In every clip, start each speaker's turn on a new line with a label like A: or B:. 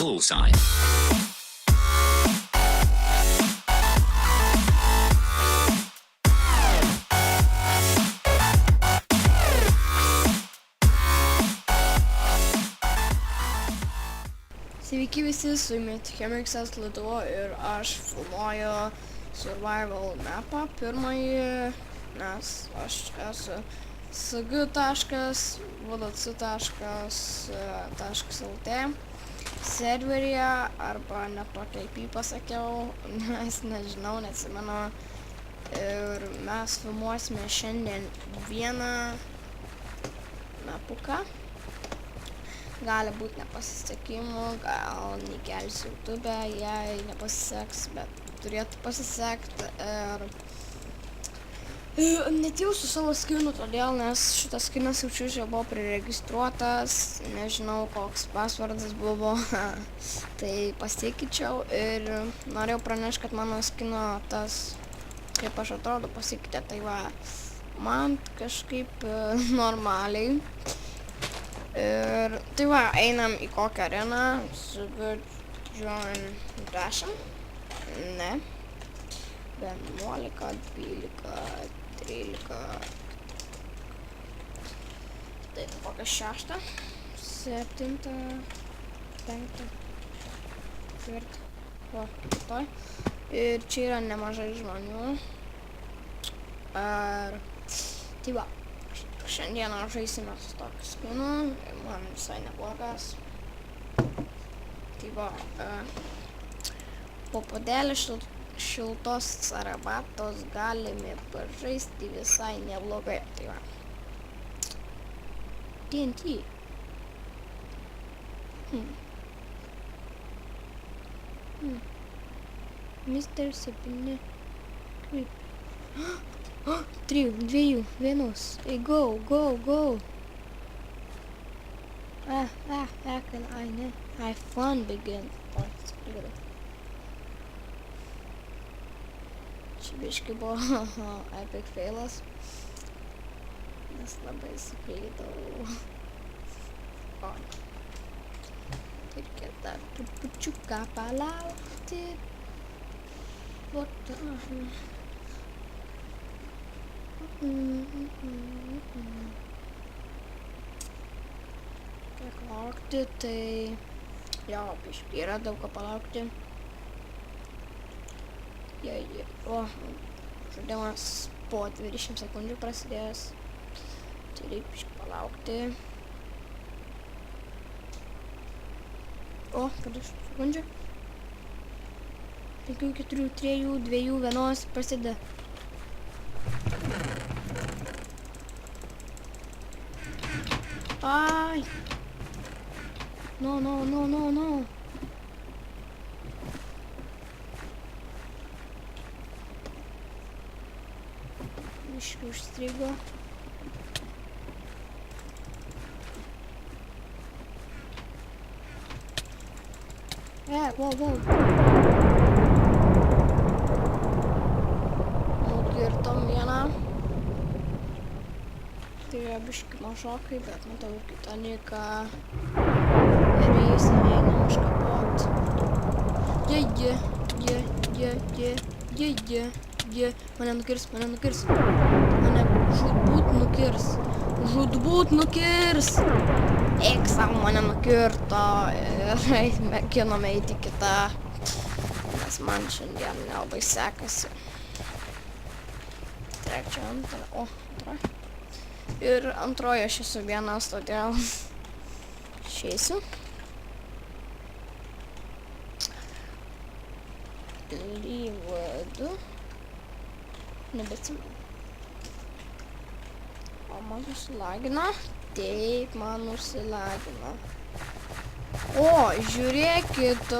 A: Bullseye.
B: Sveiki visi, su jumis Chemiksas Lietuva ir aš filmuoju Survival mapą pirmąjį, nes aš esu sg.vdc.lt serveryje arba ne tokia IP pasakiau, nes nežinau, neatsimenu. Ir mes filmuosime šiandien vieną mapuką. Gali būti nepasisekimų, gal nekelsiu YouTube, jei nepasiseks, bet turėtų pasisekti. Ir netėjau su savo skinu, todėl, nes šitas skinas jau buvo priregistruotas, nežinau koks pasvardas buvo, tai pasikeičiau ir norėjau pranešti, kad mano skino tas, kaip aš atrodo, pasikeitė, tai va, man kažkaip normaliai. Ir tai va, einam į kokią areną, join 10, ne, 11, 12, 13, tai kokią 6, 7, 5, 4, o, toj. Ir čia yra nemažai žmonių. Tai va. Šiandieną žaisime su tokiu skinu, man visai neblogas. Tai va, po puodelį šiltos arbatos galime pažaisti visai neblogai. Tai va. TNT. Mr. 7. Kaip? 3, 2, 1. Hey, go. I fun begin. Čia biškai buvo epic failas. Nes labai suklydau. Reikia dar trupučiuką palaukti. Kiek laukti, tai jo, biškai yra daug ką palaukti. O, žaidimas po 20 sekundžių prasidės, tai reikia biškai palaukti. O, po 10 sekundžių. 5, 4, 3, 2, 1 prasideda. Ai! No. Biškai užstrigo. Wow. Nukirtom vieną. Tai yra biškai mažokai, bet matau ir kitą niką. Ir jais einam užkapot. Mane nukirs. Mane žūtbūt nukirs. Eik savo, mane nukirto. Ir mėginome eiti kitą. Nes man šiandien nelabai sekasi. Trečia, antra. O, antra. Ir antroje aš esu vienas, todėl išeisiu. Lyvadu. Nebeatsimenu. O, man užsilagina. Taip, man užsilagina. O, žiūrėkit, o.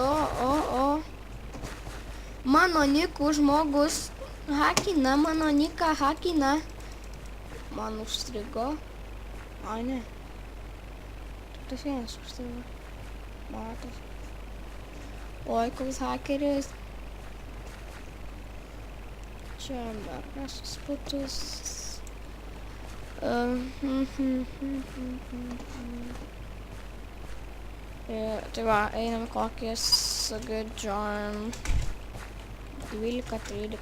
B: Mano nikų žmogus hakina, mano niką hakina. Man užstrigo. Ai, ne. Tas vienas užstrigo. Matos. Oi, koks hakeris. Čia mergasus putus. Tai va, einam kokį Sagudžon 12, 13,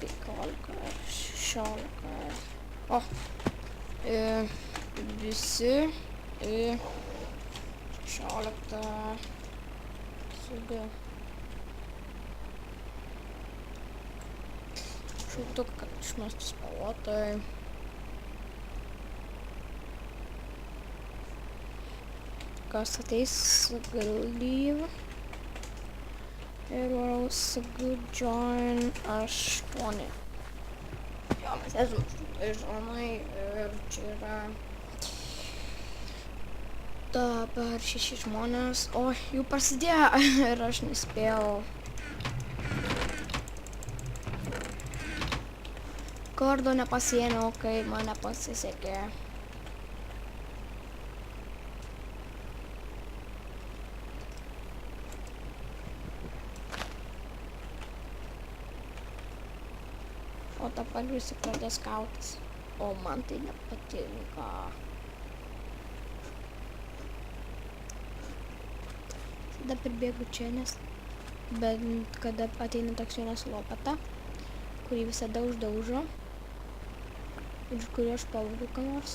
B: 15, 16. O, visi 16 Sagu. Šauktuką, kad išmestų spalvotai. Kas ateis Sagudleave. Ir varau Sagudžon 8. Jo, mes esam 8 žonai ir čia yra dabar 6 žmonės. O, jau prasidėjo ir aš nespėjau. Kardo nepasiėmiau, kai man nepasisekė. O dabar visi pradės kautis. O man tai nepatinka. Tada pribėgu čia, nes bet kada ateina toks vienas lopata, kurį visada uždaužo. Ir kurį aš pavogiu ką nors.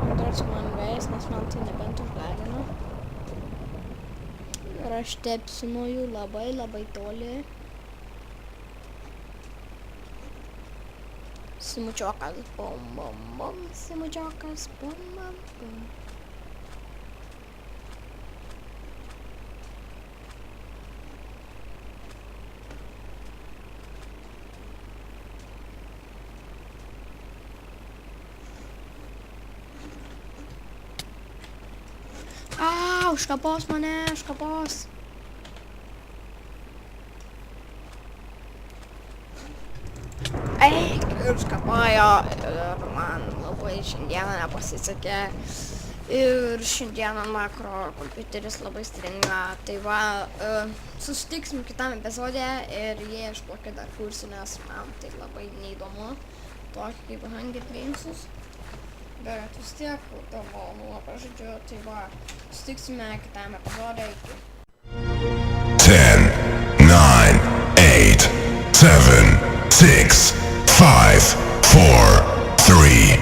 B: Antras man vėjas, nes man tai nebent užgadino. Ir aš tepsiu nuo jų labai labai toli. Simučiokas, bum bum bum, simučiokas, bum bum bum. Užkapos mane, užkapos. Eik, užkapojo ir man labai šiandieną nepasisekė. Ir šiandieną makro kompiuteris labai stringa. Tai va, susitiksim kitam epizode ir jie išplokė dar kursų, nes man tai labai neįdomu. Tokį kaip Hunger Gamesus. Bet vis tiek tavo nuopą žodžiu, tai va, susitiksime kitam epizode iki.
A: 10, 9, 8, 7, 6, 5, 4, 3,